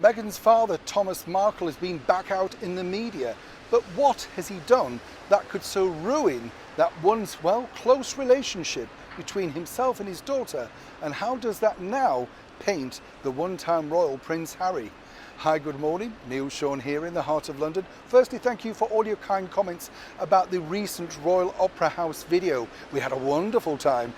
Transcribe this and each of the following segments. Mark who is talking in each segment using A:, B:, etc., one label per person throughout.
A: Meghan's father, Thaomas Markle, has been back out in the media. But what has he done that could so ruin that once, well, close relationship between himself and his daughter? And how does that now paint the one-time royal Prince Harry? Hi, good morning. Neil Sean here in the heart of London. Firstly, thank you for all your kind comments about the recent Royal Opera House video. We had a wonderful time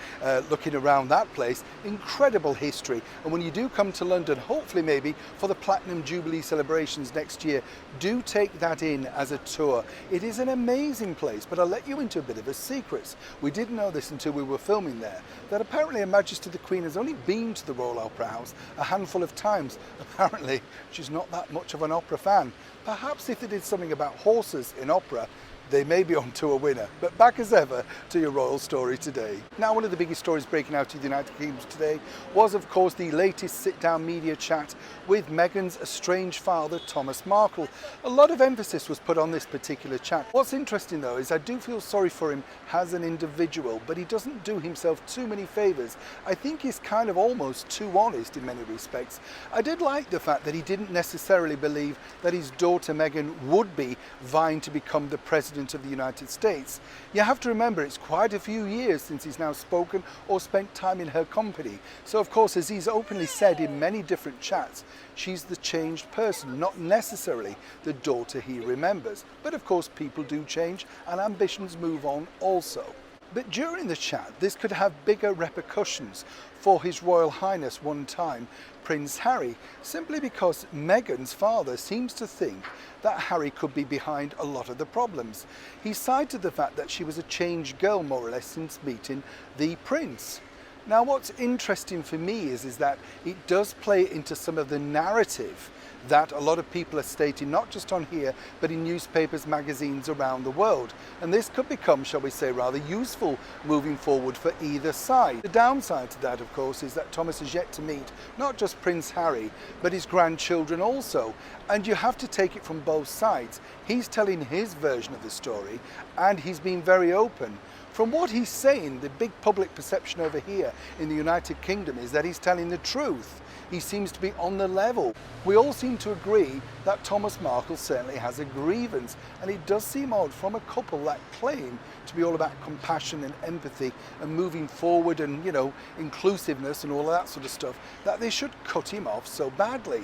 A: looking around that place. Incredible history. And when you do come to London, hopefully maybe for the Platinum Jubilee celebrations next year, do take that in as a tour. It is an amazing place, but I'll let you into a bit of a secret. We didn't know this until we were filming there, that apparently Her Majesty the Queen has only been to the Royal Opera House a handful of times. Apparently, she's not that much of an opera fan. Perhaps if they did something about horses in opera, they may be on to a winner. But back as ever to your royal story today. Now, one of the biggest stories breaking out of the United Kingdom today was, of course, the latest sit-down media chat with Meghan's estranged father, Thaomas Markle. A lot of emphasis was put on this particular chat. What's interesting, though, is I do feel sorry for him as an individual, but he doesn't do himself too many favours. I think he's kind of almost too honest in many respects. I did like the fact that he didn't necessarily believe that his daughter Meghan would be vying to become the President of the United States. You have to remember, it's quite a few years since he's now spoken or spent time in her company. So of course, as he's openly said in many different chats, she's the changed person, not necessarily the daughter he remembers. But of course, people do change and ambitions move on also. But during the chat, this could have bigger repercussions for His Royal Highness one time, Prince Harry, simply because Meghan's father seems to think that Harry could be behind a lot of the problems. He cited the fact that she was a changed girl, more or less, since meeting the Prince. Now, what's interesting for me is that it does play into some of the narrative that a lot of people are stating, not just on here, but in newspapers, magazines around the world. And this could become, shall we say, rather useful moving forward for either side. The downside to that, of course, is that Thomas has yet to meet not just Prince Harry, but his grandchildren also. And you have to take it from both sides. He's telling his version of the story, and he's been very open. From what he's saying, the big public perception over here in the United Kingdom is that he's telling the truth. He seems to be on the level. We all seem to agree that Thaomas Markle certainly has a grievance, and it does seem odd from a couple that claim to be all about compassion and empathy and moving forward and, you know, inclusiveness and all of that sort of stuff, that they should cut him off so badly.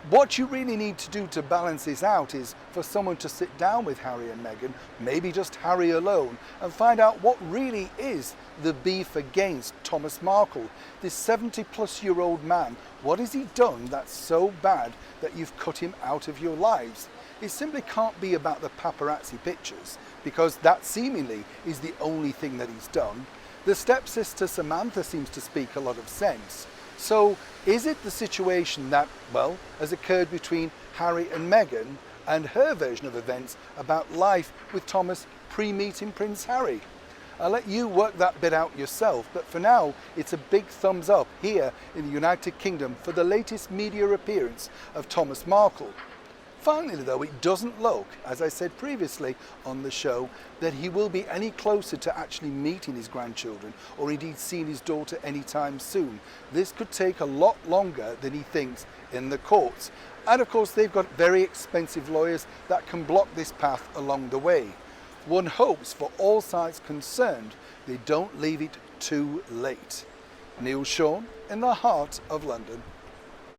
A: What you really need to do to balance this out is for someone to sit down with Harry and Meghan, maybe just Harry alone, and find out what really is the beef against Thaomas Markle, this 70-plus-year-old man. What has he done that's so bad that you've cut him out of your lives? It simply can't be about the paparazzi pictures, because that seemingly is the only thing that he's done. The stepsister Samantha seems to speak a lot of sense. So is it the situation that, well, has occurred between Harry and Meghan and her version of events about life with Thomas pre-meeting Prince Harry? I'll let you work that bit out yourself, but for now, it's a big thumbs up here in the United Kingdom for the latest media appearance of Thaomas Markle. Finally, though, it doesn't look, as I said previously on the show, that he will be any closer to actually meeting his grandchildren or indeed seeing his daughter anytime soon. This could take a lot longer than he thinks in the courts. And of course, they've got very expensive lawyers that can block this path along the way. One hopes for all sides concerned they don't leave it too late. Neil Sean in the heart of London.